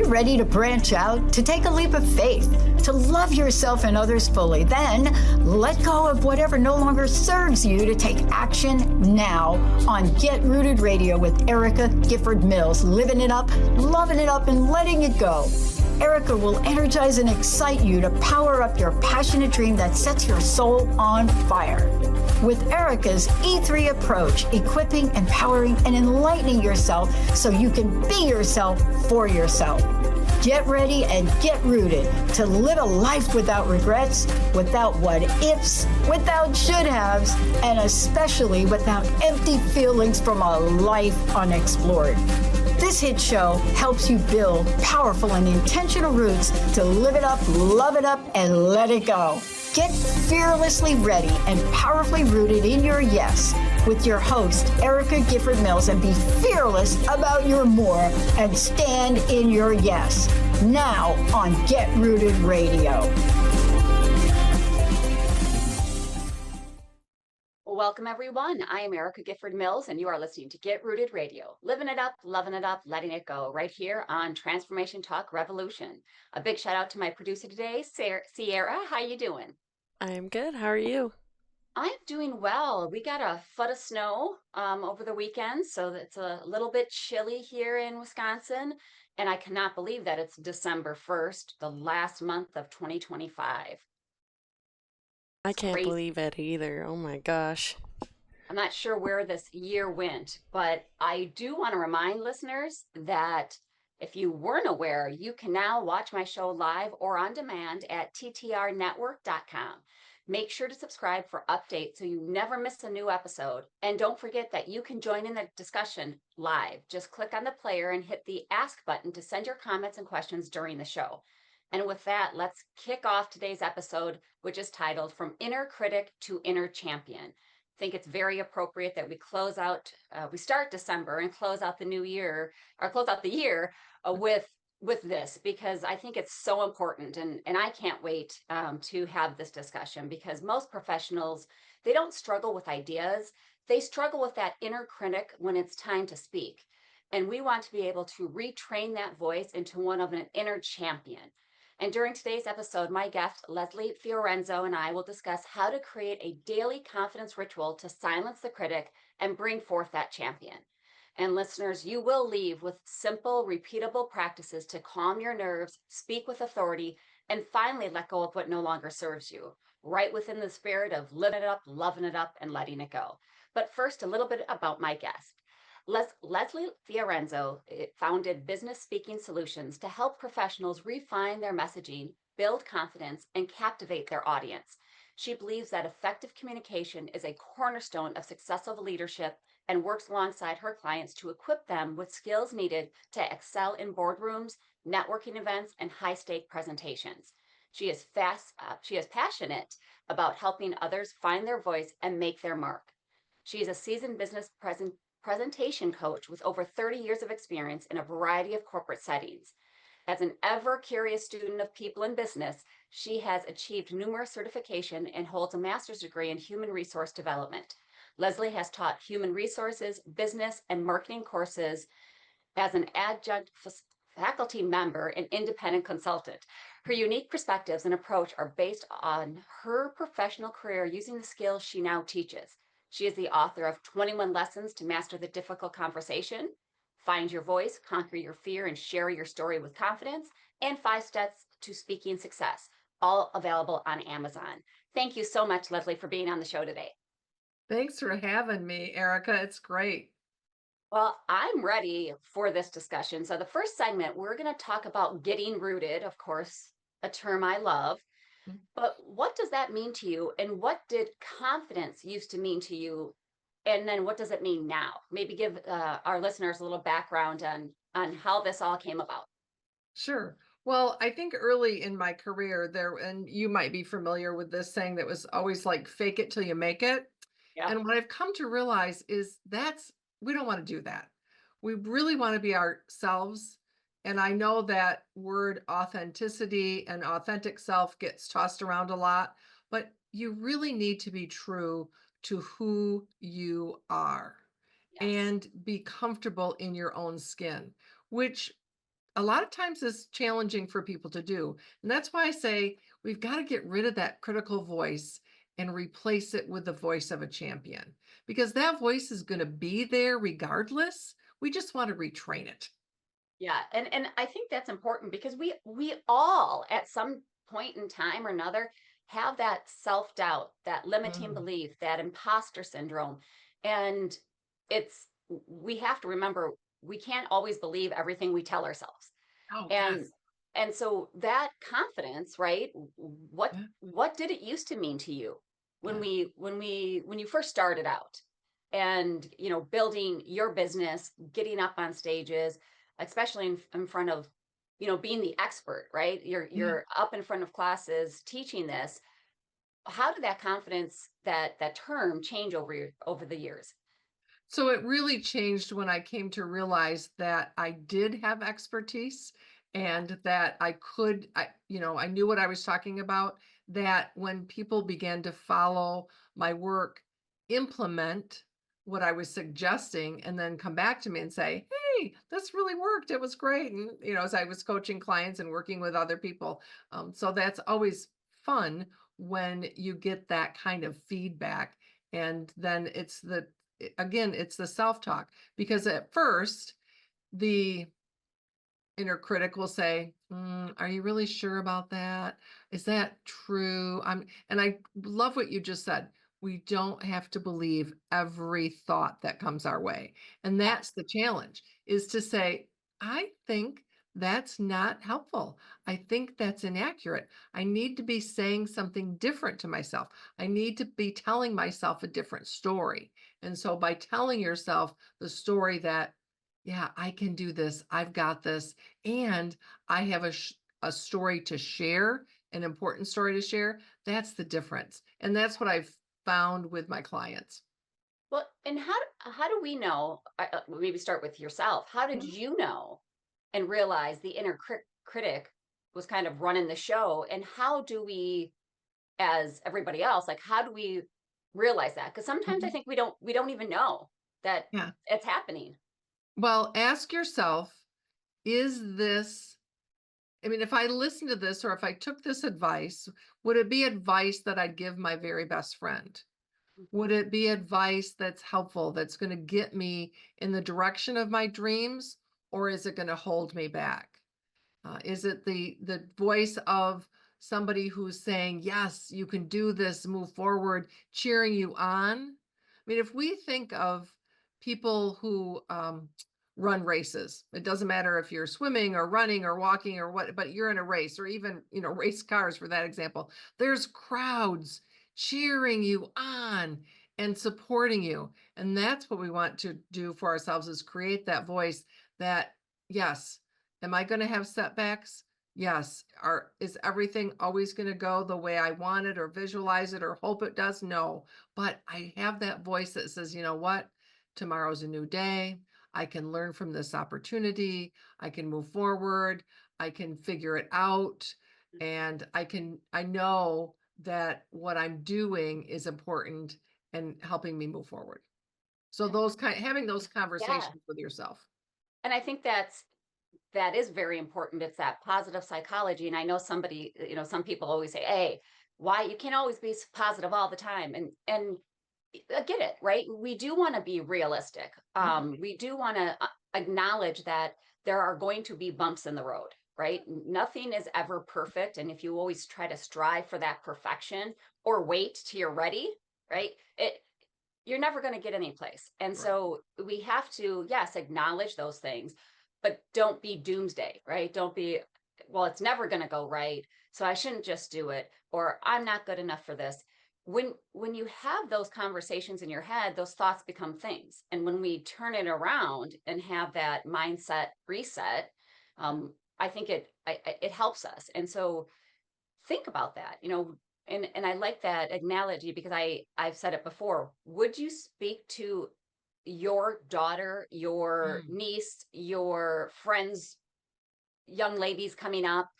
you ready to branch out, to take a leap of faith, to love yourself and others fully? Then let go of whatever no longer serves you to take action now on Get Rooted Radio with Erica Gifford Mills, living it up, loving it up, and letting it go. Erica will energize and excite you to power up your passionate dream that sets your soul on fire. With Erica's E3 approach, equipping, empowering, and enlightening yourself so you can be yourself for yourself. Get ready and get rooted to live a life without regrets, without what ifs, without should haves, and especially without empty feelings from a life unexplored. This hit show helps you build powerful and intentional roots to live it up, love it up, and let it go. Get fearlessly ready and powerfully rooted in your yes with your host, Erica Gifford Mills, and be fearless about your more and stand in your yes. Now on Get Rooted Radio. Welcome, everyone. I am Erica Gifford Mills, and you are listening to Get Rooted Radio, living it up, loving it up, letting it go, right here on Transformation Talk Revolution. A big shout out to my producer today, Sierra. How you doing? I'm good. How are you? I'm doing well. We got a foot of snow over the weekend, so it's a little bit chilly here in Wisconsin, and I cannot believe that it's December 1st, the last month of 2025. I It's can't crazy. believe it either. Oh my gosh. I'm not sure where this year went, but I do want to remind listeners that if you weren't aware, you can now watch my show live or on demand at ttrnetwork.com. Make sure to subscribe for updates so you never miss a new episode. And don't forget that you can join in the discussion live. Just click on the player and hit the ask button to send your comments and questions during the show. And with that, let's kick off today's episode, which is titled From Inner Critic to Inner Champion. I think it's very appropriate that we start December and close out the new year, or close out the year with this, because I think it's so important. And I can't wait to have this discussion, because most professionals, they don't struggle with ideas. They struggle with that inner critic when it's time to speak. And we want to be able to retrain that voice into one of an inner champion. And during today's episode, my guest, Leslie Fiorenzo, and I will discuss how to create a daily confidence ritual to silence the critic and bring forth that champion. And listeners, you will leave with simple, repeatable practices to calm your nerves, speak with authority, and finally let go of what no longer serves you, right within the spirit of living it up, loving it up, and letting it go. But first, a little bit about my guest. Leslie Fiorenzo founded Business Speaking Solutions to help professionals refine their messaging, build confidence, and captivate their audience. She believes that effective communication is a cornerstone of successful leadership and works alongside her clients to equip them with skills needed to excel in boardrooms, networking events, and high-stake presentations. She is passionate about helping others find their voice and make their mark. She is a seasoned business presentation coach with over 30 years of experience in a variety of corporate settings. As an ever-curious student of people and business, she has achieved numerous certifications and holds a master's degree in human resource development. Leslie has taught human resources, business, and marketing courses as an adjunct faculty member and independent consultant. Her unique perspectives and approach are based on her professional career using the skills she now teaches. She is the author of 21 Lessons to Master the Difficult Conversation, Find Your Voice, Conquer Your Fear, and Share Your Story with Confidence, and 5 Steps to Speaking Success, all available on Amazon. Thank you so much, Leslie, for being on the show today. Thanks for having me, Erica. It's great. Well, I'm ready for this discussion. So the first segment, we're going to talk about getting rooted, of course, a term I love. But what does that mean to you? And what did confidence used to mean to you? And then what does it mean now? Maybe give our listeners a little background on how this all came about. Sure. Well, I think early in my career and you might be familiar with this saying that was always like, fake it till you make it. Yeah. And what I've come to realize is we don't want to do that. We really want to be ourselves. And I know that word authenticity and authentic self gets tossed around a lot, but you really need to be true to who you are Yes. and be comfortable in your own skin, which a lot of times is challenging for people to do. And that's why I say we've got to get rid of that critical voice and replace it with the voice of a champion, because that voice is going to be there regardless. We just want to retrain it. Yeah, and I think that's important because we all at some point in time or another have that self-doubt, that limiting Mm. belief, that imposter syndrome. And it's we have to remember we can't always believe everything we tell ourselves. Oh, And yes. so that confidence, right? Yeah. What did it used to mean to you when Yeah. when you first started out and building your business, getting up on stages, especially in front of being the expert, right? Yeah. You're up in front of classes teaching this. How did that confidence, that term, change over the years? So it really changed when I came to realize that I did have expertise and that I knew what I was talking about, that when people began to follow my work, implement what I was suggesting, and then come back to me and say, "Hey, this really worked. It was great." And, as I was coaching clients and working with other people. So that's always fun when you get that kind of feedback. And then again, it's the self-talk, because at first the inner critic will say, are you really sure about that? Is that true? And I love what you just said. We don't have to believe every thought that comes our way. And that's Yes. the challenge, is to say, I think that's not helpful. I think that's inaccurate. I need to be saying something different to myself. I need to be telling myself a different story. And so by telling yourself the story that, yeah, I can do this, I've got this, and I have a story to share, an important story to share. That's the difference. And that's what I've found with my clients. Well, and how do we know? Maybe start with yourself. How did Mhm. you know and realize the inner critic was kind of running the show? And how do we, as everybody else, like how do we realize that? Because sometimes I Mhm. think we don't even know that Yeah. it's happening. Well, ask yourself, is this, I mean, if I listened to this or if I took this advice, would it be advice that I'd give my very best friend? Mhm. Would it be advice that's helpful, that's going to get me in the direction of my dreams, or is it going to hold me back? Is it the voice of somebody who's saying, "Yes, you can do this, move forward," cheering you on? I mean, if we think of people who run races, it doesn't matter if you're swimming or running or walking or what, but you're in a race, or even race cars for that example. There's crowds cheering you on and supporting you, and that's what we want to do for ourselves, is create that voice that, yes. Am I going to have setbacks? Yes. Is everything always going to go the way I want it or visualize it or hope it does? No. But I have that voice that says, you know what? Tomorrow's a new day. I can learn from this opportunity. I can move forward. I can figure it out. And I know that what I'm doing is important and helping me move forward. So having those Yeah. conversations with yourself. And I think that is very important. It's that positive psychology. And I know some people always say, "Hey, why you can't always be positive all the time." And I get it, right? We do want to be realistic. Mhm. We do want to acknowledge that there are going to be bumps in the road, right? Nothing is ever perfect. And if you always try to strive for that perfection or wait till you're ready, right? You're never going to get any place. And Right. so we have to, yes, acknowledge those things, but don't be doomsday, right? Don't be, well, it's never going to go right. So I shouldn't just do it, or I'm not good enough for this. When you have those conversations in your head, those thoughts become things. And when we turn it around and have that mindset reset, I think it helps us. And so think about that, and I like that analogy because I've said it before. Would you speak to your daughter, your Mm. niece, your friends, young ladies coming up,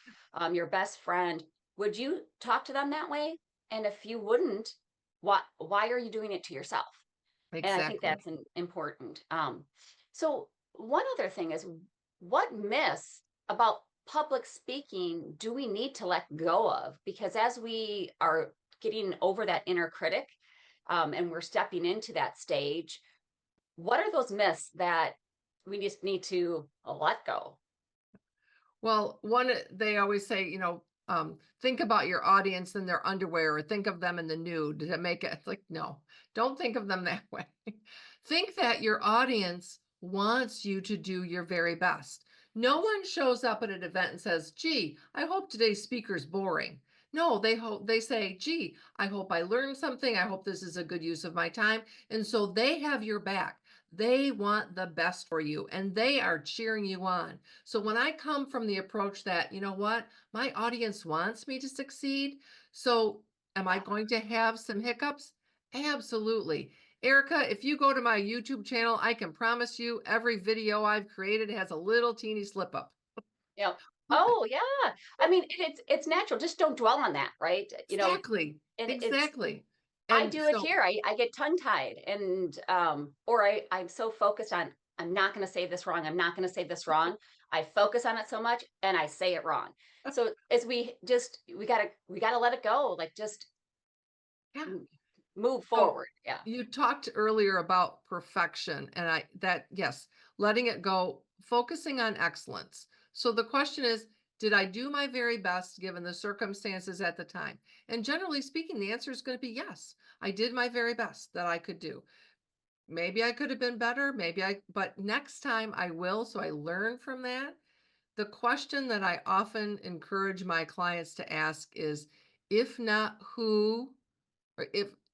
your best friend? Would you talk to them that way? And if you wouldn't, why are you doing it to yourself? And I think Exactly. that's important. So one other thing is, what myths about public speaking do we need to let go of? Because as we are getting over that inner critic, and we're stepping into that stage, what are those myths that we just need to let go? Well, they always say, think about your audience in their underwear or think of them in the nude to make it like, no, don't think of them that way. Think that your audience wants you to do your very best. No one shows up at an event and says, gee, I hope today's speaker's boring. No, they say, gee, I hope I learned something. I hope this is a good use of my time. And so they have your back. They want the best for you and they are cheering you on. So when I come from the approach that, you know what, my audience wants me to succeed. So am I going to have some hiccups? Absolutely. Erica, if you go to my YouTube channel, I can promise you every video I've created has a little teeny slip up. Yeah. But Oh, yeah. I mean, it's natural. Just don't dwell on that, right? exactly, And it's exactly. I And do it so, here. I get tongue tied and or I'm so focused on I'm not going to say this wrong. I'm not going to say this wrong. I focus on it so much and I say it wrong. So as we gotta let it go. Like just yeah. move So forward. Yeah. you talked earlier about perfection and yes, letting it go, focusing on excellence. So the question is, did I do my very best given the circumstances at the time? And generally speaking, the answer is going to be yes. I did my very best that I could do. Maybe I could have been better, but next time I will. So I learn from that. The question that I often encourage my clients to ask is, if not who, or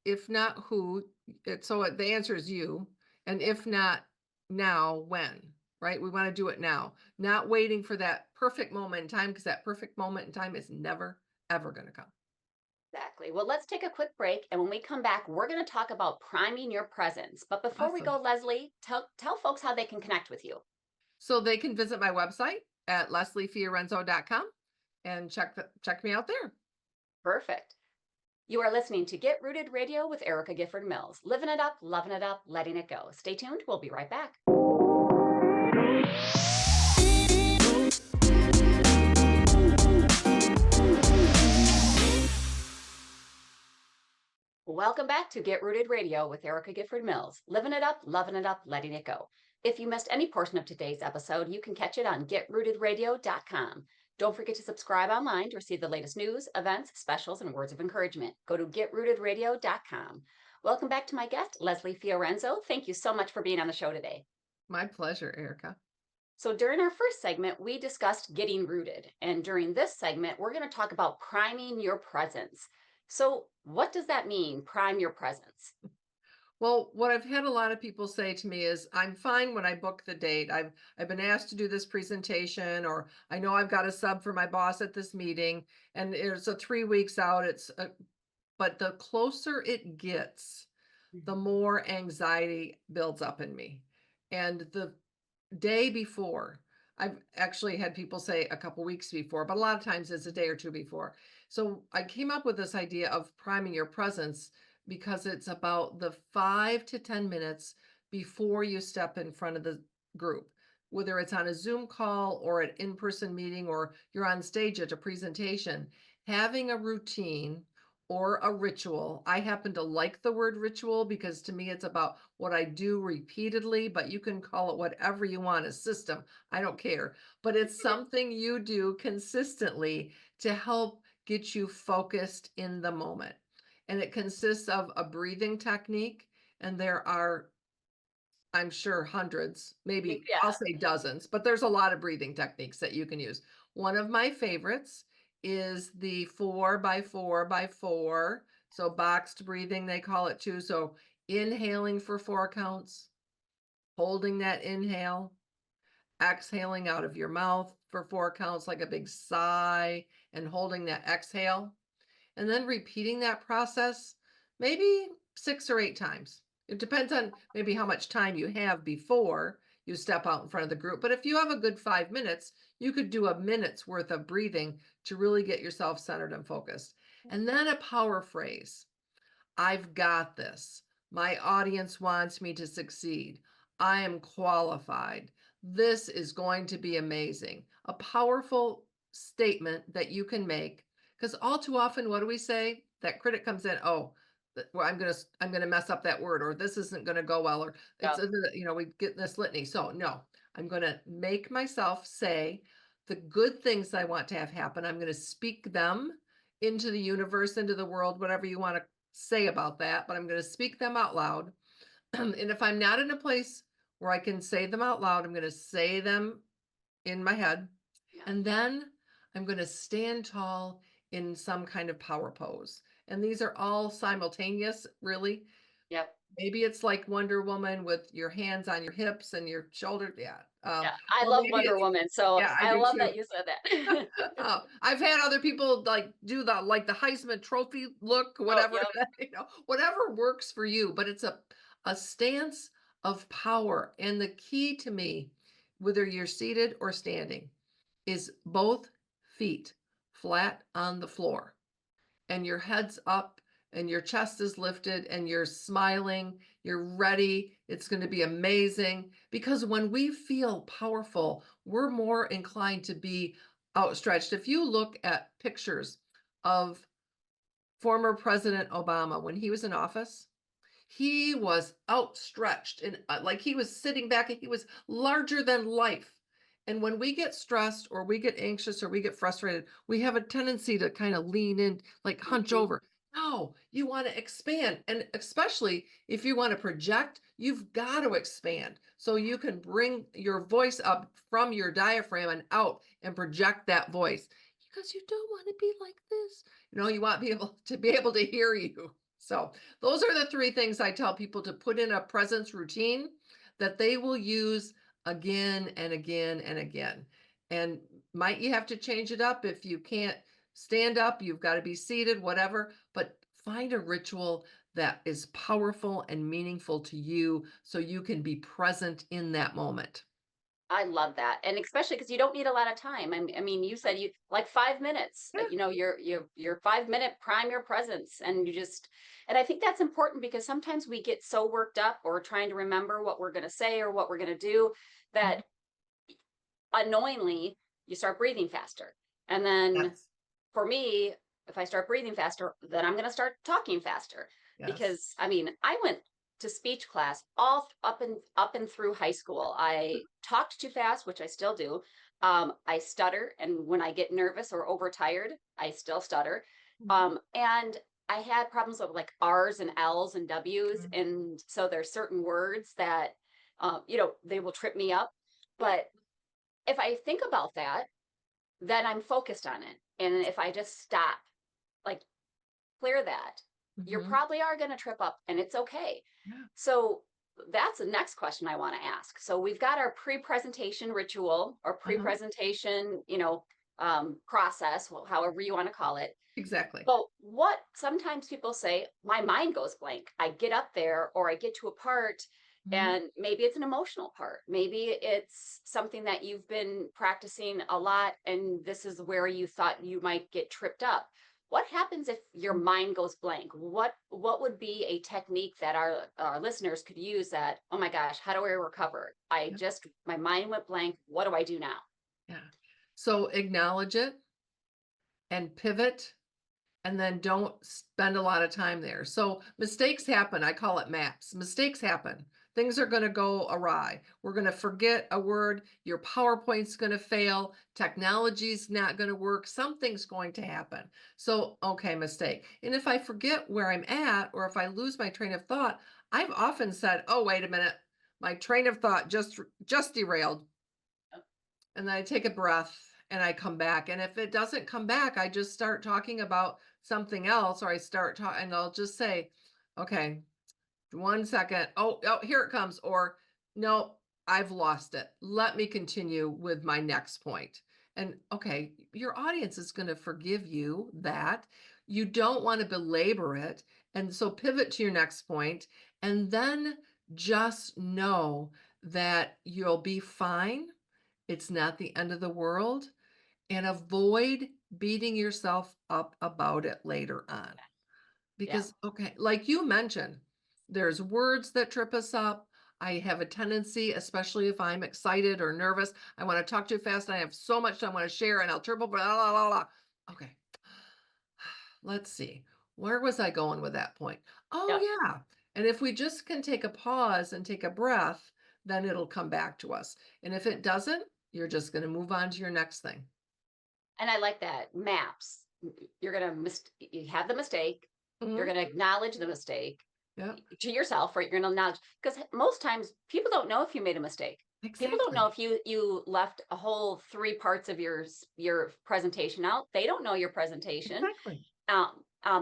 if not who, the answer is you, and if not now, when, right? We want to do it now, not waiting for that perfect moment in time, because that perfect moment in time is never, ever going to come. Exactly. Well, let's take a quick break. And when we come back, we're going to talk about priming your presence. But before we Awesome. go, Leslie, tell folks how they can connect with you. So they can visit my website at lesliefiorenzo.com and check me out there. Perfect. You are listening to Get Rooted Radio with Erica Gifford Mills. Living it up, loving it up, letting it go. Stay tuned. We'll be right back. Welcome back to Get Rooted Radio with Erica Gifford Mills. Living it up, loving it up, letting it go. If you missed any portion of today's episode, you can catch it on getrootedradio.com. Don't forget to subscribe online to receive the latest news, events, specials, and words of encouragement. Go to getrootedradio.com. Welcome back to my guest, Leslie Fiorenzo. Thank you so much for being on the show today. My pleasure, Erica. So during our first segment, we discussed getting rooted. And during this segment, we're going to talk about priming your presence. So what does that mean, prime your presence? Well, what I've had a lot of people say to me is, I'm fine when I book the date. I've been asked to do this presentation, or I know I've got a sub for my boss at this meeting, and it's a 3 weeks out. But the closer it gets, the more anxiety builds up in me. And the day before, I've actually had people say a couple weeks before, but a lot of times it's a day or two before. So I came up with this idea of priming your presence because it's about the 5 to 10 minutes before you step in front of the group, whether it's on a Zoom call or an in-person meeting or you're on stage at a presentation. Having a routine or a ritual. I happen to like the word ritual because to me it's about what I do repeatedly, but you can call it whatever you want, a system. I don't care. But it's something you do consistently to help get you focused in the moment. And it consists of a breathing technique, and there are, I'm sure, hundreds, maybe I'll Yeah. say dozens, but there's a lot of breathing techniques that you can use. One of my favorites is the 4 by 4 by 4. So boxed breathing, they call it too. So inhaling for 4 counts, holding that inhale, exhaling out of your mouth for 4 counts, like a big sigh, and holding that exhale. And then repeating that process maybe 6 or 8 times. It depends on maybe how much time you have before you step out in front of the group. But if you have a good 5 minutes, you could do a minute's worth of breathing to really get yourself centered and focused. And then a power phrase. I've got this. My audience wants me to succeed. I am qualified. this is going to be amazing. A powerful statement that you can make. Because all too often, what do we say? That critic comes in, oh, well, I'm gonna mess up that word, or this isn't gonna go well, or Yeah. we get this litany. So no, I'm gonna make myself say the good things I want to have happen. I'm gonna speak them into the universe, into the world, whatever you want to say about that, but I'm gonna speak them out loud. And if I'm not in a place where I can say them out loud, I'm going to say them in my head. Yeah. And then I'm going to stand tall in some kind of power pose. And these are all simultaneous, really. Yep. Maybe it's like Wonder Woman with your hands on your hips and your shoulder. Yeah. Yeah. I Or love maybe Wonder it's, Woman, so yeah, I I do love too. that you said that. I've had other people like do the Heisman Trophy look, Oh, whatever, yep. whatever works for you. But it's a stance of power, and the key to me, whether you're seated or standing, is both feet flat on the floor and your head's up and your chest is lifted and you're smiling, you're ready. It's going to be amazing because when we feel powerful, we're more inclined to be outstretched. If you look at pictures of former President Obama when he was in office, he was outstretched and like he was sitting back and he was larger than life. And when we get stressed or we get anxious or we get frustrated, we have a tendency to kind of lean in, like hunch Mhm. over. No, you want to expand. And especially if you want to project, you've got to expand. So you can bring your voice up from your diaphragm and out and project that voice because you don't want to be like this. You want people to be able to hear you. So those are the three things I tell people to put in a presence routine that they will use again and again and again. And might you have to change it up if you can't stand up, you've got to be seated, whatever, but find a ritual that is powerful and meaningful to you so you can be present in that moment. I love that. And especially because you don't need a lot of time. I mean, you said you like 5 minutes, Yeah. your 5 minute prime your presence and and I think that's important because sometimes we get so worked up or trying to remember what we're going to say or what we're going to do Mhm. that unknowingly you start breathing faster. And then Yes. for me, if I start breathing faster, then I'm going to start talking faster. Yes. Because I mean, I went to speech class all up and through high school. I talked too fast, which I still do. I stutter, and when I get nervous or overtired, I still stutter. Mhm. And I had problems with like R's and L's and W's, Mhm. and so there's certain words that, they will trip me up. Yeah. But if I think about that, then I'm focused on it. And if I just stop, like clear that, you Mhm. probably are going to trip up and it's okay. Yeah. So that's the next question I want to ask. So we've got our pre-presentation ritual or Uh-huh. pre-presentation, process, well, however you want to call it. Exactly. But what sometimes people say, my mind goes blank. I get up there or I get to a part Mhm. and maybe it's an emotional part. Maybe it's something that you've been practicing a lot and this is where you thought you might get tripped up. What happens if your mind goes blank? What would be a technique that our listeners could use that, oh my gosh, how do I recover? Yeah. My mind went blank. What do I do now? Yeah. So acknowledge it and pivot and then don't spend a lot of time there. So mistakes happen. I call it maps. Mistakes happen. Things are going to go awry. We're going to forget a word. Your PowerPoint's going to fail. Technology's not going to work. Something's going to happen. So, okay, mistake. And if I forget where I'm at or if I lose my train of thought, I've often said, "Oh, wait a minute. My train of thought just derailed." And then I take a breath and I come back. And if it doesn't come back, I just start talking about something else, or I start talking and I'll just say, okay, 1 second. Oh, here it comes. Or no, I've lost it. Let me continue with my next point. And okay, your audience is going to forgive you that. You don't want to belabor it. And so pivot to your next point and then just know that you'll be fine. It's not the end of the world, and avoid beating yourself up about it later on. Yeah. Because, okay, like you mentioned, there's words that trip us up. I have a tendency, especially if I'm excited or nervous, I want to talk too fast and I have so much I want to share and I'll turbo, blah, blah, blah, blah. Okay. Let's see. Where was I going with that point? Oh, Yep. yeah. And if we just can take a pause and take a breath, then it'll come back to us. And if it doesn't, you're just going to move on to your next thing. And I like that. Maps. You're going to you have the mistake. You're Mhm. going to acknowledge the mistake Yeah, to yourself, right? You're going to acknowledge, because most times people don't know if you made a mistake. People don't know exactly. if you left a whole 3 parts of your presentation out. They don't know your presentation. Exactly.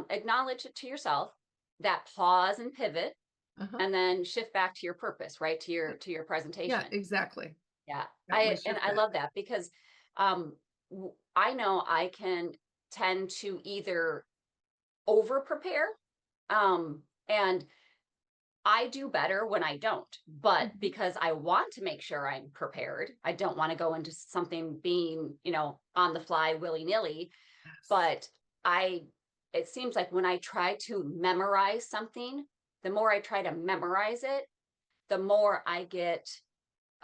Acknowledge it to yourself, that pause and pivot, Uh-huh. and then shift back to your purpose, right? To your Yeah, presentation. exactly. Yeah. Yeah, we shift I back. love that because I know I can tend to either over prepare, and I do better when I don't, but Mhm. because I want to make sure I'm prepared, I don't want to go into something being, on the fly willy-nilly. Yes. But I, it seems like when I try to memorize something, the more I try to memorize it, the more I get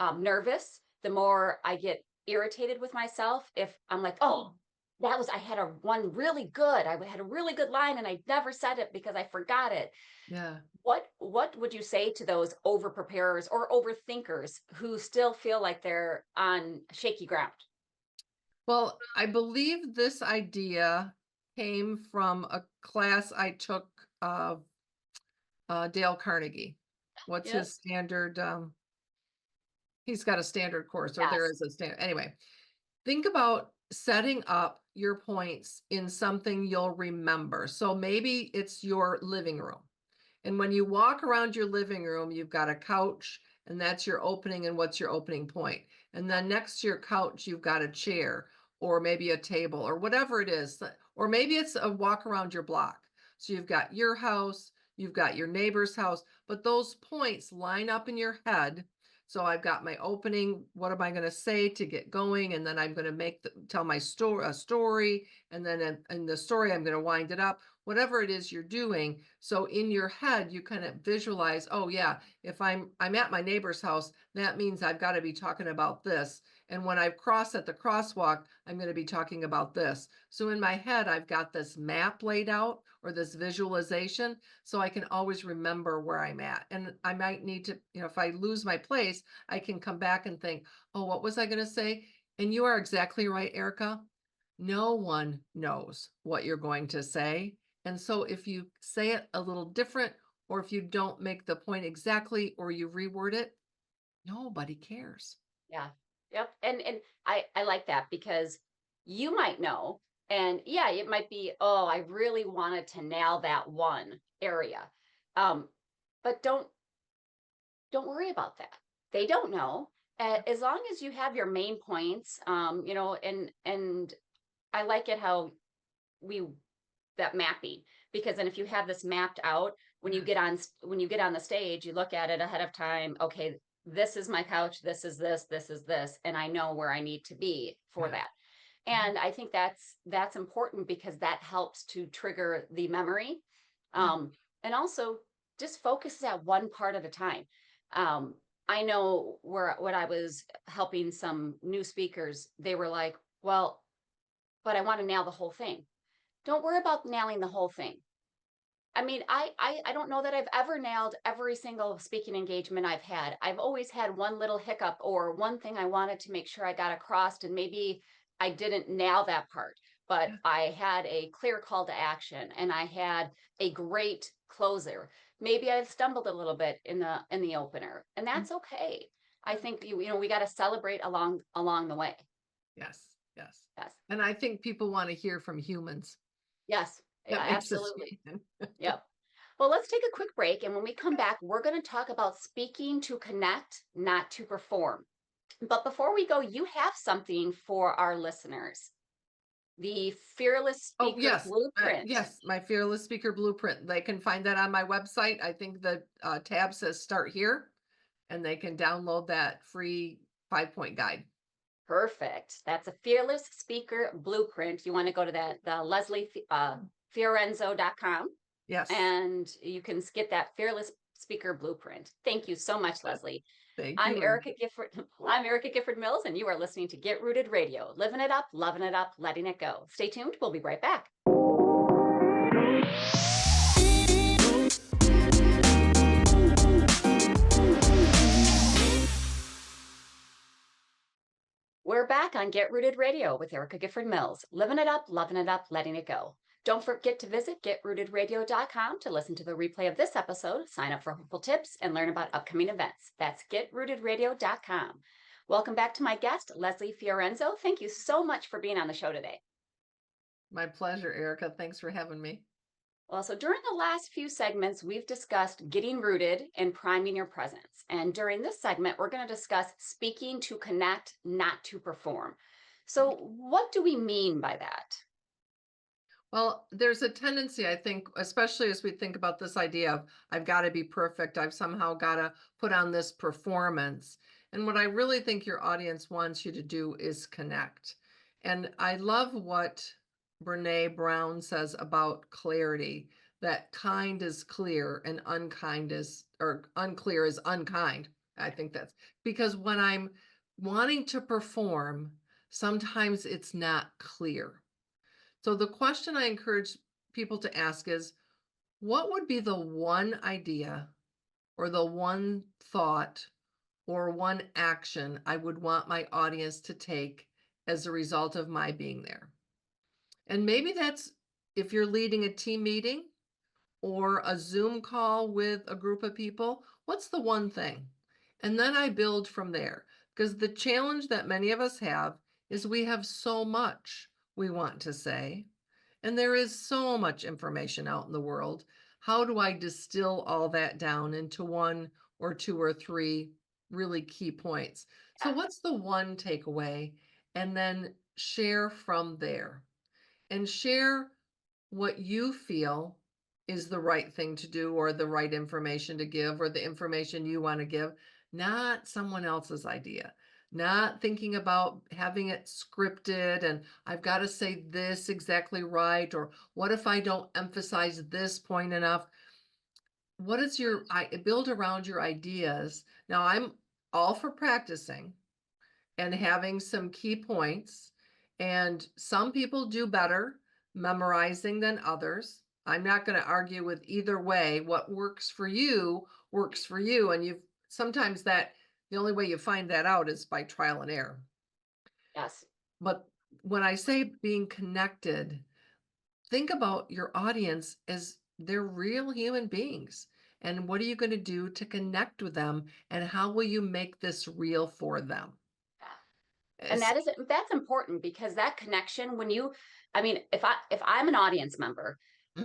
nervous, the more I get irritated with myself. If I'm like, oh, I had a one really good, I had a really good line and I never said it because I forgot it. Yeah. What would you say to those over preparers or overthinkers who still feel like they're on shaky ground? Well, I believe this idea came from a class I took of Dale Carnegie. What's his Yes. standard? He's got a standard course, or there Yes. is a standard. Anyway, think about setting up your points in something you'll remember. So maybe it's your living room. And when you walk around your living room, you've got a couch, and that's your opening. And what's your opening point? And then next to your couch, you've got a chair, or maybe a table, or whatever it is. Or maybe it's a walk around your block. So you've got your house, you've got your neighbor's house, but those points line up in your head. So I've got my opening. What am I going to say to get going? And then I'm going to tell my story. And then in the story, I'm going to wind it up, whatever it is you're doing. So in your head, you kind of visualize, oh yeah, if I'm at my neighbor's house, that means I've got to be talking about this. And when I cross at the crosswalk, I'm going to be talking about this. So in my head, I've got this map laid out or this visualization, so I can always remember where I'm at. And I might need to, if I lose my place, I can come back and think, oh, what was I going to say? And you are exactly right, Erica. No one knows what you're going to say. And so if you say it a little different, or if you don't make the point exactly, or you reword it, nobody cares. Yeah. Yep. And I like that because you might know, and yeah, it might be, oh, I really wanted to nail that one area. Um, but don't worry about that. They don't know. As long as you have your main points, and I like it how we that mapping, because then if you have this mapped out, when you get on the stage, you look at it ahead of time. Okay, this is my couch, this is this, and I know where I need to be for Yeah. that. Mhm. And I think that's important because that helps to trigger the memory. Yeah. And also just focus at one part at a time. um, I know where when I was helping some new speakers, they were like, well, but I want to nail the whole thing. Don't worry about nailing the whole thing. I mean, I don't know that I've ever nailed every single speaking engagement I've had. I've always had one little hiccup or one thing I wanted to make sure I got across, and maybe I didn't nail that part, but Yeah. I had a clear call to action and I had a great closer. Maybe I stumbled a little bit in the opener, and Mm. that's okay. I Yeah. think we got to celebrate along the way. Yes. Yes. Yes. And I think people want to hear from humans. Yes. Yeah, That makes us absolutely. human. Yep. Well, let's take a quick break. And when we come back, we're going to talk about speaking to connect, not to perform. But before we go, you have something for our listeners, the Fearless Oh, Speaker yes. Blueprint. Yes, my Fearless Speaker Blueprint. They can find that on my website. I think the tab says start here, and they can download that free 5-point guide. Perfect. That's a Fearless Speaker Blueprint. You want to go to the Leslie Fiorenzo.com, Yes. and you can get that Fearless speaker blueprint. Thank you so much, Leslie. Thank I'm you. Erica Gifford. I'm Erica Gifford Mills, and you are listening to Get Rooted Radio. Living it up, loving it up, letting it go. Stay tuned. We'll be right back. We're back on Get Rooted Radio with Erica Gifford Mills. Living it up, loving it up, letting it go. Don't forget to visit getrootedradio.com to listen to the replay of this episode, sign up for helpful tips, and learn about upcoming events. That's getrootedradio.com. Welcome back to my guest, Leslie Fiorenzo. Thank you so much for being on the show today. My pleasure, Erica. Thanks for having me. Well, so during the last few segments, we've discussed getting rooted and priming your presence. And during this segment, we're going to discuss speaking to connect, not to perform. So what do we mean by that? Well, there's a tendency, I think, especially as we think about this idea of I've got to be perfect, I've somehow got to put on this performance. And what I really think your audience wants you to do is connect. And I love what Brene Brown says about clarity, that kind is clear and unkind is, or unclear is unkind. I think that's because when I'm wanting to perform, sometimes it's not clear. So the question I encourage people to ask is, what would be the one idea or the one thought or one action I would want my audience to take as a result of my being there? And maybe that's if you're leading a team meeting or a Zoom call with a group of people, what's the one thing? And then I build from there, because the challenge that many of us have is we have so much we want to say. And there is so much information out in the world. How do I distill all that down into one or two or three really key points? So what's the one takeaway? And then share from there and share what you feel is the right thing to do or the right information to give or the information you want to give, not someone else's idea. Not thinking about having it scripted and I've got to say this exactly right, or what if I don't emphasize this point enough? What is I build around your ideas. Now I'm all for practicing and having some key points, and some people do better memorizing than others. I'm not going to argue with either way. What works for you, and you've sometimes that the only way you find that out is by trial and error. Yes. But when I say being connected, think about your audience as they're real human beings. And what are you going to do to connect with them? And how will you make this real for them? And that's important, because that connection, if I'm an audience member,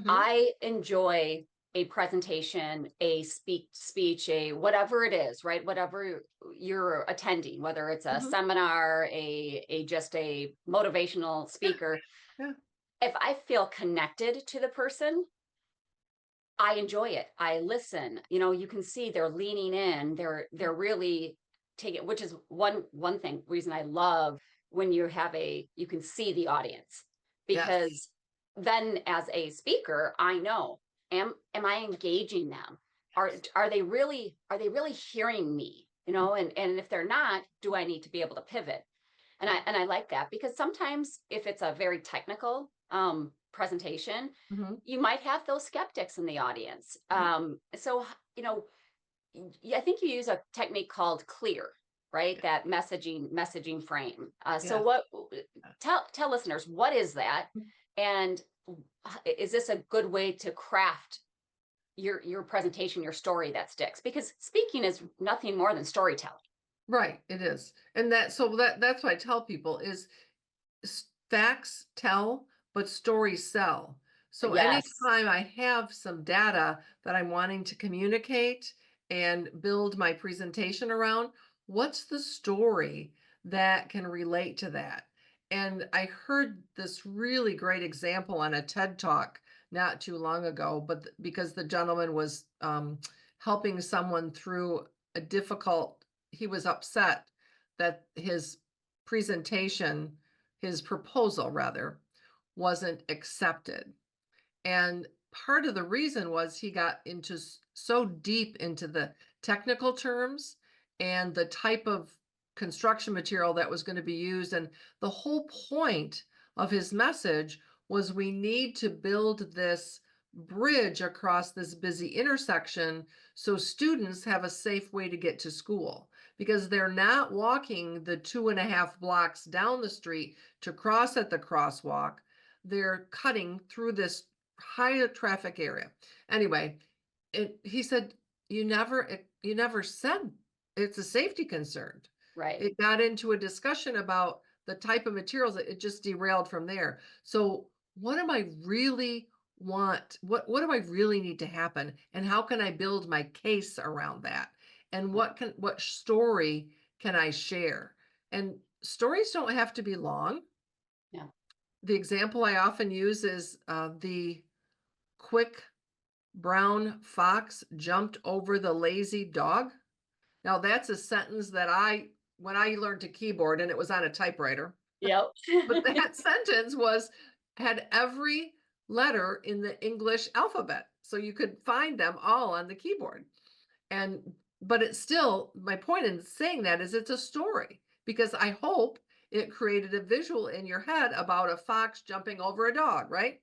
I enjoy a presentation, a speech, a whatever it is, right? Whatever you're attending, whether it's a seminar, just a motivational speaker. Yeah. If I feel connected to the person, I enjoy it. I listen. You can see they're leaning in. They're really taking, which is one reason I love when you can see the audience, because then as a speaker, I know, am I engaging them? Are they really hearing me? And if they're not, do I need to be able to pivot? And I like that, because sometimes if it's a very technical presentation, you might have those skeptics in the audience. So I think you use a technique called clear, right? That messaging frame. So tell listeners, what is that? And is this a good way to craft your presentation, your story that sticks? Because speaking is nothing more than storytelling. Right, it is. And that's what I tell people is facts tell, but stories sell. So anytime I have some data that I'm wanting to communicate and build my presentation around, what's the story that can relate to that? And I heard this really great example on a TED Talk not too long ago, but because the gentleman was helping someone through a difficult, he was upset that his proposal rather, wasn't accepted. And part of the reason was he got into so deep into the technical terms and the type of construction material that was going to be used. And the whole point of his message was we need to build this bridge across this busy intersection so students have a safe way to get to school, because they're not walking the 2.5 blocks down the street to cross at the crosswalk. They're cutting through this high traffic area. Anyway, he said, you never said it's a safety concern. Right. It got into a discussion about the type of materials that it just derailed from there. So what do I really want? What do I really need to happen? And how can I build my case around that? And what story can I share? And stories don't have to be long. Yeah. The example I often use is the quick brown fox jumped over the lazy dog. Now that's a sentence that when I learned to keyboard and it was on a typewriter, Yep. but that sentence had every letter in the English alphabet. So you could find them all on the keyboard. But it's still, my point in saying that is it's a story, because I hope it created a visual in your head about a fox jumping over a dog, right?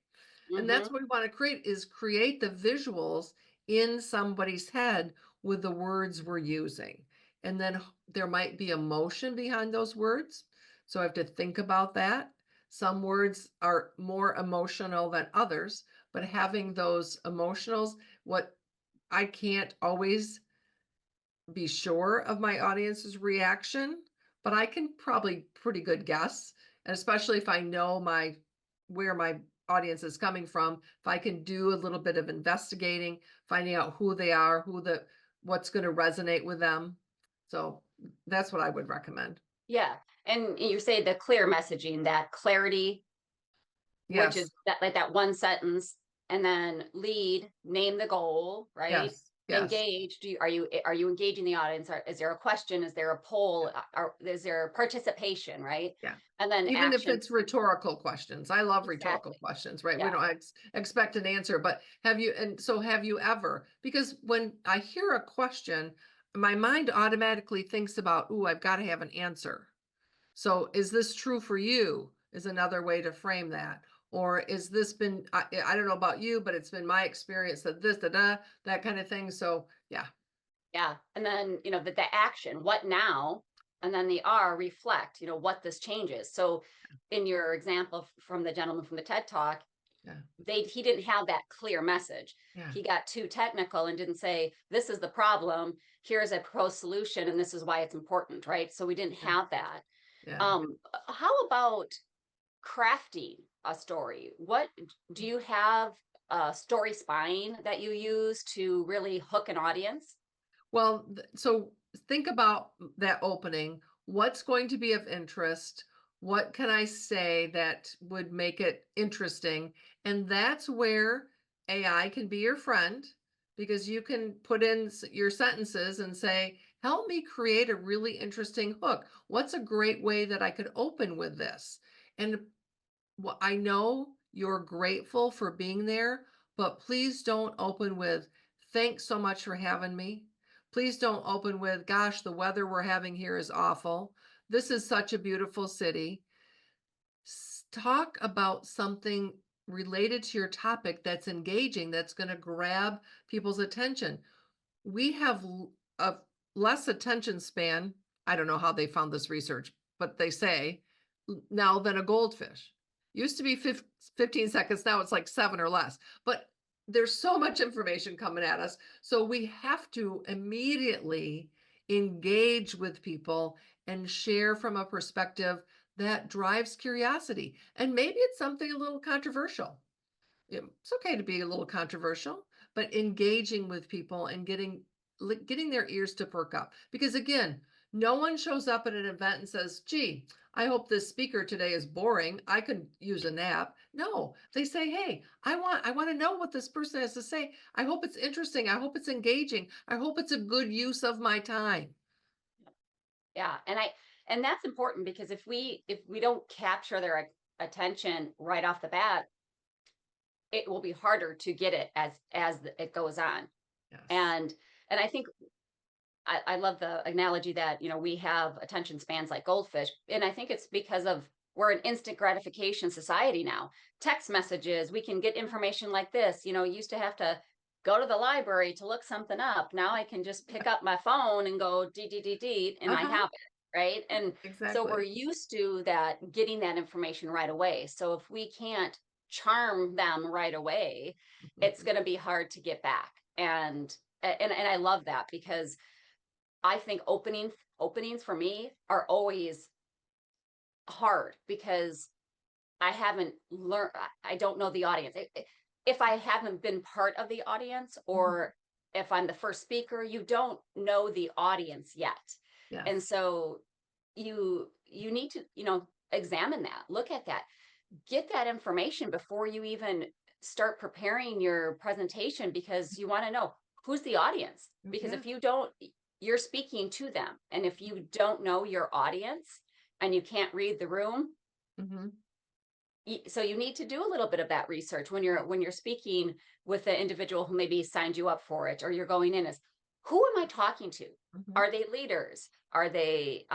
And that's Mm-hmm. what we want to create the visuals in somebody's head with the words we're using. And then there might be emotion behind those words. So I have to think about that. Some words are more emotional than others, but having those emotionals, what I can't always be sure of my audience's reaction, but I can probably pretty good guess, and especially if I know where my audience is coming from, if I can do a little bit of investigating, finding out who they are, what's going to resonate with them. So that's what I would recommend. Yeah. And you say the clear messaging, that clarity, which is Yes, that like that one sentence, and then lead, name the goal, right? yes. Engage. Are you engaging the audience? Is there a question? Is there a poll? Is there participation, right? Yeah. And then Even if action. it's rhetorical questions. I love rhetorical Exactly. questions, right? We Yeah. don't expect an answer, but have you ever, because when I hear a question, my mind automatically thinks about, "Ooh, I've got to have an answer." So is this true for you? Is another way to frame that. Or is this been, I don't know about you, but it's been my experience that this, that kind of thing. So yeah. Yeah. And then, the action, what now? And then the R, reflect, what this changes. So in your example from the gentleman from the TED Talk, Yeah. he didn't have that clear message. Yeah. He got too technical and didn't say, this is the problem, here's a proposed solution, and this is why it's important, right? So we didn't Yeah. have that. Yeah. How about crafting a story? What do you have a story spine that you use to really hook an audience? Well, so think about that opening. What's going to be of interest? What can I say that would make it interesting? And that's where AI can be your friend, because you can put in your sentences and say, help me create a really interesting hook. What's a great way that I could open with this? And I know you're grateful for being there, but please don't open with, thanks so much for having me. Please don't open with, gosh, the weather we're having here is awful. This is such a beautiful city. Talk about something related to your topic that's engaging, that's going to grab people's attention. We have a less attention span. I don't know how they found this research, but they say now than a goldfish. Used to be 15 seconds. Now it's like 7 or less. But there's so much information coming at us. So we have to immediately engage with people and share from a perspective that drives curiosity. And maybe it's something a little controversial. It's okay to be a little controversial, but engaging with people and getting their ears to perk up. Because again, no one shows up at an event and says, gee, I hope this speaker today is boring, I could use a nap. No, they say, hey, I want to know what this person has to say. I hope it's interesting. I hope it's engaging. I hope it's a good use of my time. Yeah. And that's important, because if we don't capture their attention right off the bat, it will be harder to get it as it goes on. Yes. And I think I love the analogy that, we have attention spans like goldfish. And I think it's because of we're an instant gratification society now. Text messages, we can get information like this. Used to have to go to the library to look something up. Now I can just pick up my phone and go dee, and I Uh-huh. have it, right? And so we're Exactly. used to that, getting that information right away. So if we can't charm them right away, it's going to be hard to get back. And I love that, because I think openings for me are always hard, because I haven't learned, I don't know the audience. If I haven't been part of the audience, or if I'm the first speaker, you don't know the audience yet. Yes. And so you need to, examine that, look at that, get that information before you even start preparing your presentation, because you want to know who's the audience. Because Yeah. if you don't, you're speaking to them. And if you don't know your audience and you can't read the room, Mhm. so you need to do a little bit of that research when you're speaking with the individual who maybe signed you up for it, or you're going in as, who am I talking to? Mhm. Are they leaders? Are they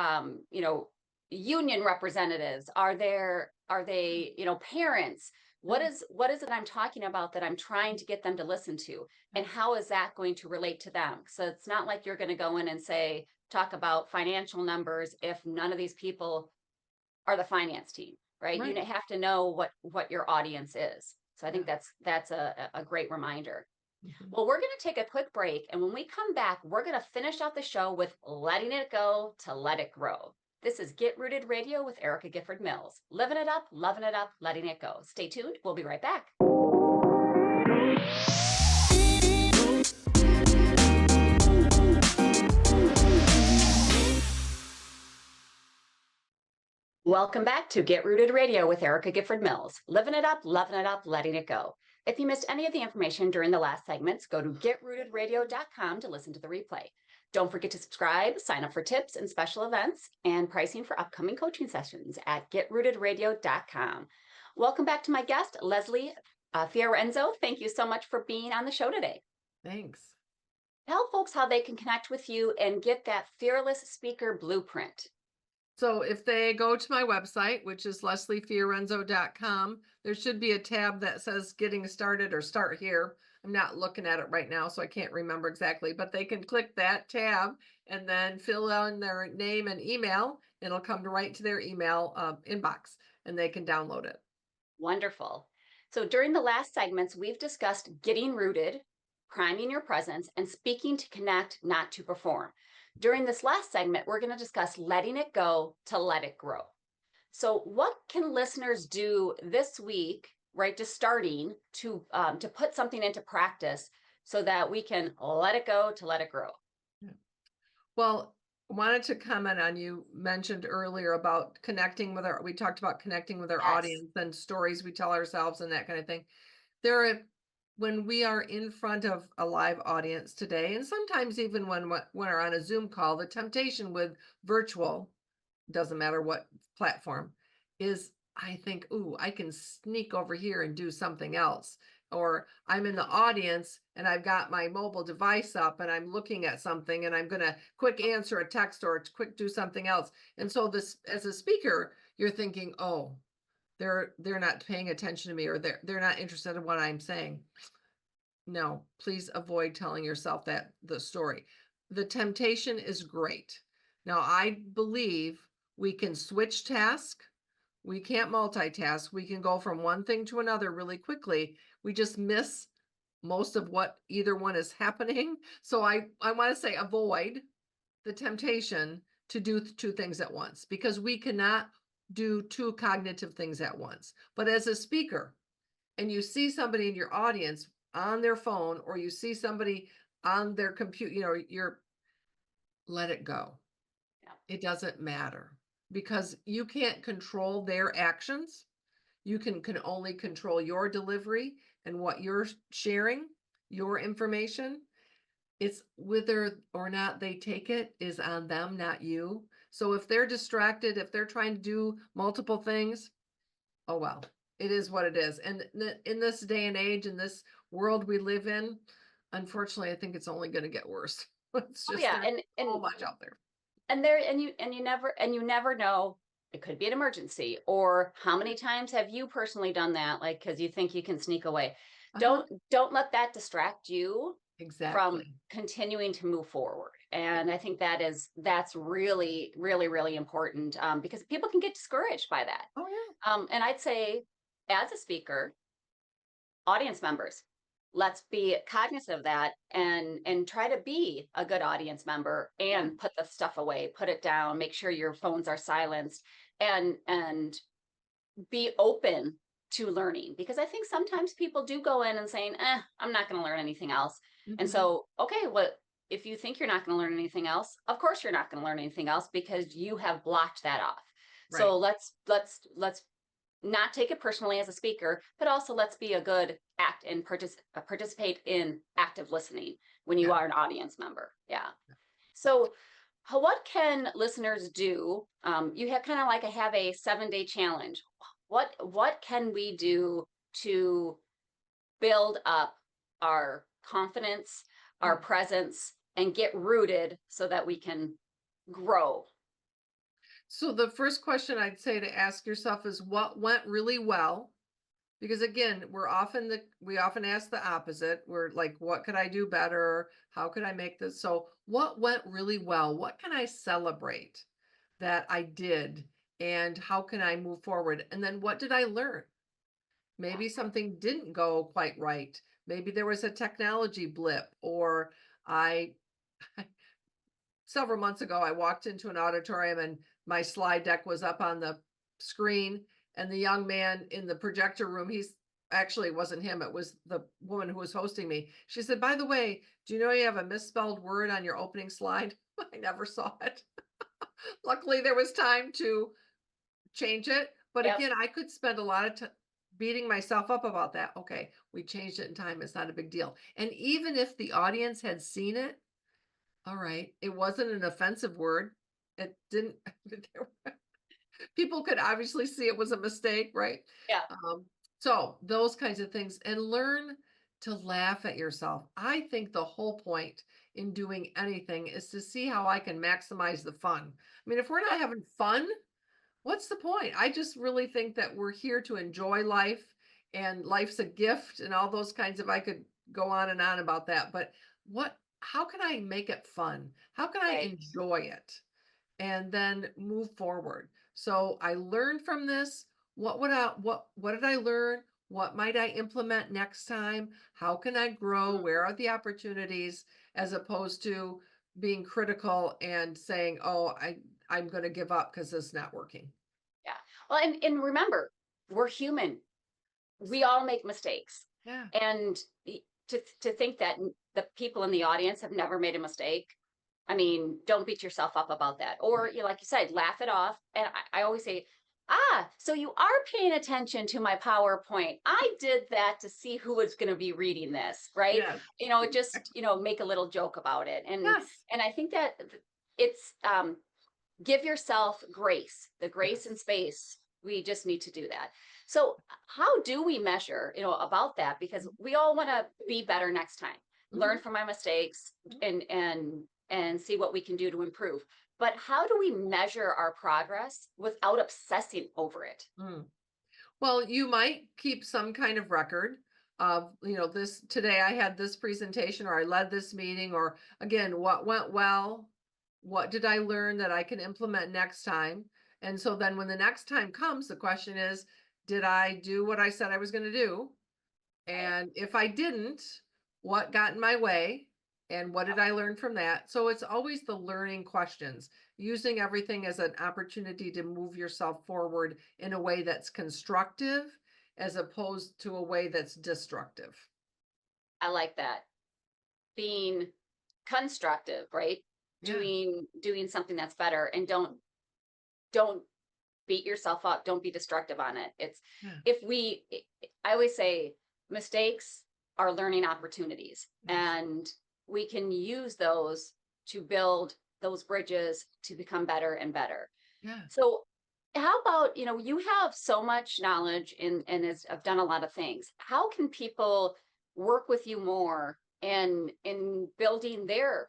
union representatives? Are they parents? What Yeah. is it I'm talking about that I'm trying to get them to listen to? And how is that going to relate to them? So it's not like you're going to go in and say, talk about financial numbers if none of these people are the finance team, right? You Right. have to know what your audience is. So I think Yeah. that's a great reminder. Mhm. Well, we're going to take a quick break, and when we come back, we're going to finish out the show with letting it go to let it grow. This is Get Rooted Radio with Erica Gifford Mills. Living it up, loving it up, letting it go. Stay tuned. We'll be right back. Welcome back to Get Rooted Radio with Erica Gifford Mills. Living it up, loving it up, letting it go. If you missed any of the information during the last segments, go to getrootedradio.com to listen to the replay. Don't forget to subscribe, sign up for tips and special events, and pricing for upcoming coaching sessions at getrootedradio.com. Welcome back to my guest, Leslie Fiorenzo. Thank you so much for being on the show today. Thanks. Tell folks how they can connect with you and get that Fearless Speaker Blueprint. So if they go to my website, which is lesliefiorenzo.com, there should be a tab that says getting started or start here. I'm not looking at it right now, so I can't remember exactly, but they can click that tab and then fill in their name and email. It'll come right to their email inbox, and they can download it. Wonderful. So during the last segments, we've discussed getting rooted, priming your presence, and speaking to connect, not to perform. During this last segment, we're going to discuss letting it go to let it grow. So what can listeners do this week, right, just starting to put something into practice so that we can let it go to let it grow? Well, I wanted to comment on, you mentioned earlier about we talked about connecting with our Yes. audience and stories we tell ourselves and that kind of thing. When we are in front of a live audience today, and sometimes even when we're on a Zoom call, the temptation with virtual, doesn't matter what platform, is I think, ooh, I can sneak over here and do something else. Or I'm in the audience and I've got my mobile device up and I'm looking at something and I'm going to quick answer a text or quick do something else. And so this, as a speaker, you're thinking, oh, they're not paying attention to me, or they're not interested in what I'm saying. No, please avoid telling yourself the story. The temptation is great. Now, I believe we can switch task. We can't multitask. We can go from one thing to another really quickly. We just miss most of what either one is happening. So I want to say avoid the temptation to do two things at once, because we cannot do two cognitive things at once. But as a speaker, and you see somebody in your audience on their phone, or you see somebody on their computer, let it go. Yeah. It doesn't matter, because you can't control their actions. You can only control your delivery and what you're sharing, your information. It's whether or not they take it is on them, not you. So if they're distracted, if they're trying to do multiple things, oh well, It is what it is. And in this day and age, in this world we live in, unfortunately, I think it's only going to get worse. It's Oh just yeah, there's so much out there. And you never know, it could be an emergency, or how many times have you personally done that, like because you think you can sneak away. Uh-huh. Don't let that distract you from Exactly. continuing to move forward. And I think that's really, really, really important, because people can get discouraged by that. Oh yeah. And I'd say, as a speaker, audience members, let's be cognizant of that, and try to be a good audience member, Yeah. and put the stuff away, put it down, make sure your phones are silenced, and be open to learning, because I think sometimes people do go in and saying, I'm not going to learn anything else. And Mhm. so, okay, well, if you think you're not going to learn anything else, of course you're not going to learn anything else, because you have blocked that off. Right. So let's not take it personally as a speaker, but also let's be a good act and participate in active listening when you Yeah. are an audience member. Yeah. So, what can listeners do? You have kind of like have a 7-day challenge. What can we do to build up our confidence, our Yeah. presence, and get rooted so that we can grow? So the first question I'd say to ask yourself is what went really well? Because again, we often ask the opposite. We're like, what could I do better? How could I make this? So what went really well? What can I celebrate that I did? And how can I move forward? And then what did I learn? Yeah. Maybe something didn't go quite right. Maybe there was a technology blip, or I several months ago, I walked into an auditorium and my slide deck was up on the screen. And the young man in the projector room, he's actually, it wasn't him, it was the woman who was hosting me. She said, by the way, do you know you have a misspelled word on your opening slide? I never saw it. Luckily, there was time to change it. But Yep. again, I could spend a lot of time beating myself up about that. Okay, we changed it in time. It's not a big deal. And even if the audience had seen it, all right. It wasn't an offensive word. It didn't people could obviously see it was a mistake, right? Yeah. Um, so those kinds of things, and learn to laugh at yourself. I think the whole point in doing anything is to see how I can maximize the fun. I mean, if we're not having fun, what's the point? I just really think that we're here to enjoy life, and life's a gift, and all those kinds of, I could go on and on about that, but how can I make it fun? How can I Right. enjoy it? And then move forward. So I learned from this. What did I learn? What might I implement next time? How can I grow? Mm. Where are the opportunities? As opposed to being critical and saying, oh, I'm going to give up because it's not working. Yeah. Well, and remember, we're human. We all make mistakes. Yeah. And to think that the people in the audience have never made a mistake, I mean, don't beat yourself up about that. Or, Right. like you said, laugh it off. And I always say, so you are paying attention to my PowerPoint. I did that to see who was going to be reading this, right? Yes. Just, make a little joke about it. And Yes. and I think that it's give yourself grace, the grace Yes. and space. We just need to do that. So how do we measure, about that? Because we all want to be better next time, learn Mhm. from my mistakes, Mhm. and see what we can do to improve. But how do we measure our progress without obsessing over it? Mm. Well, you might keep some kind of record of, this today I had this presentation, or I led this meeting, or again, what went well? What did I learn that I can implement next time? And so then when the next time comes, the question is, did I do what I said I was going to do? Right. And if I didn't, what got in my way? And what did I learn from that? So it's always the learning questions, using everything as an opportunity to move yourself forward in a way that's constructive as opposed to a way that's destructive. I like that. Being constructive, right? Yeah. Doing something that's better, and don't beat yourself up. Don't be destructive on it. It's Yeah. if we I always say mistakes are learning opportunities, Yes. and we can use those to build those bridges to become better and better. Yeah. So how about, you have so much knowledge and have done a lot of things. How can people work with you more in building their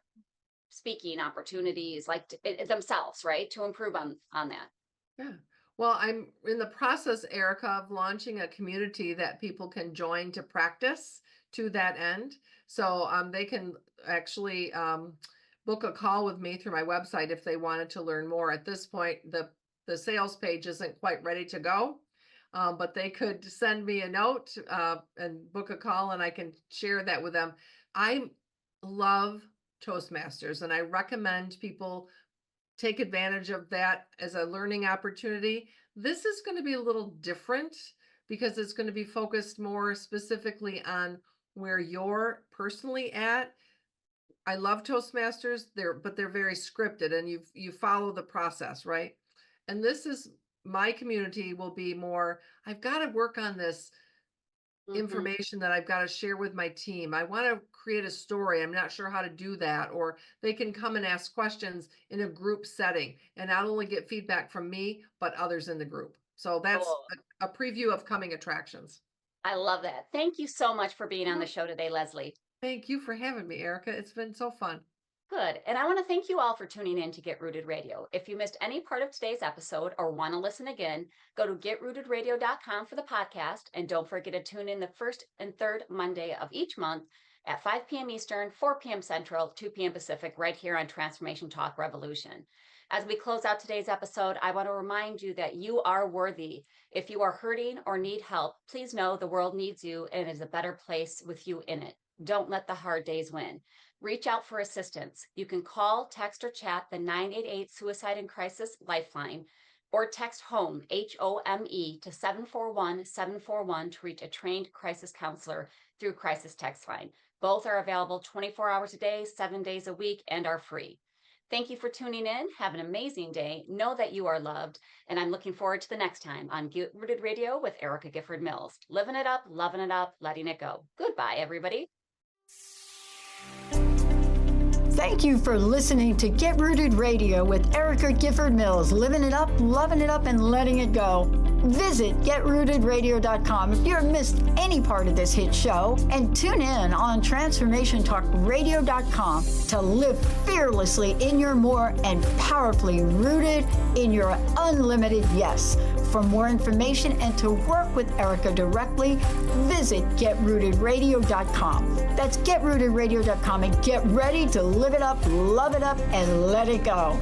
speaking opportunities, like themselves, right? To improve on that. Yeah. Well, I'm in the process, Erica, of launching a community that people can join to practice to that end. So they can actually book a call with me through my website if they wanted to learn more. At this point, the sales page isn't quite ready to go, but they could send me a note and book a call, and I can share that with them. I love Toastmasters, and I recommend people take advantage of that as a learning opportunity. This is going to be a little different because it's going to be focused more specifically on where you're personally at. I love Toastmasters, but they're very scripted, and you follow the process, right? And this is my community will be more, I've got to work on this information that I've got to share with my team. I want to create a story. I'm not sure how to do that. Or they can come and ask questions in a group setting and not only get feedback from me, but others in the group. So that's Cool. a preview of coming attractions. I love that. Thank you so much for being on the show today, Leslie. Thank you for having me, Erica. It's been so fun. Good. And I want to thank you all for tuning in to Get Rooted Radio. If you missed any part of today's episode or want to listen again, go to getrootedradio.com for the podcast. And don't forget to tune in the first and third Monday of each month at 5 p.m. Eastern, 4 p.m. Central, 2 p.m. Pacific, right here on Transformation Talk Revolution. As we close out today's episode, I want to remind you that you are worthy. If you are hurting or need help, please know the world needs you and is a better place with you in it. Don't let the hard days win. Reach out for assistance. You can call, text, or chat the 988 Suicide and Crisis Lifeline, or text HOME, HOME, to 741-741 to reach a trained crisis counselor through Crisis Text Line. Both are available 24 hours a day, 7 days a week, and are free. Thank you for tuning in. Have an amazing day. Know that you are loved, and I'm looking forward to the next time on Get Rooted Radio with Erica Gifford Mills. Living it up, loving it up, letting it go. Goodbye, everybody. Thank you for listening to Get Rooted Radio with Erica Gifford Mills, living it up, loving it up, and letting it go. Visit getrootedradio.com if you've missed any part of this hit show, and tune in on transformationtalkradio.com to live fearlessly in your more and powerfully rooted in your unlimited yes. For more information and to work with Erica directly, visit getrootedradio.com. That's getrootedradio.com, and get ready to live it up, love it up, and let it go.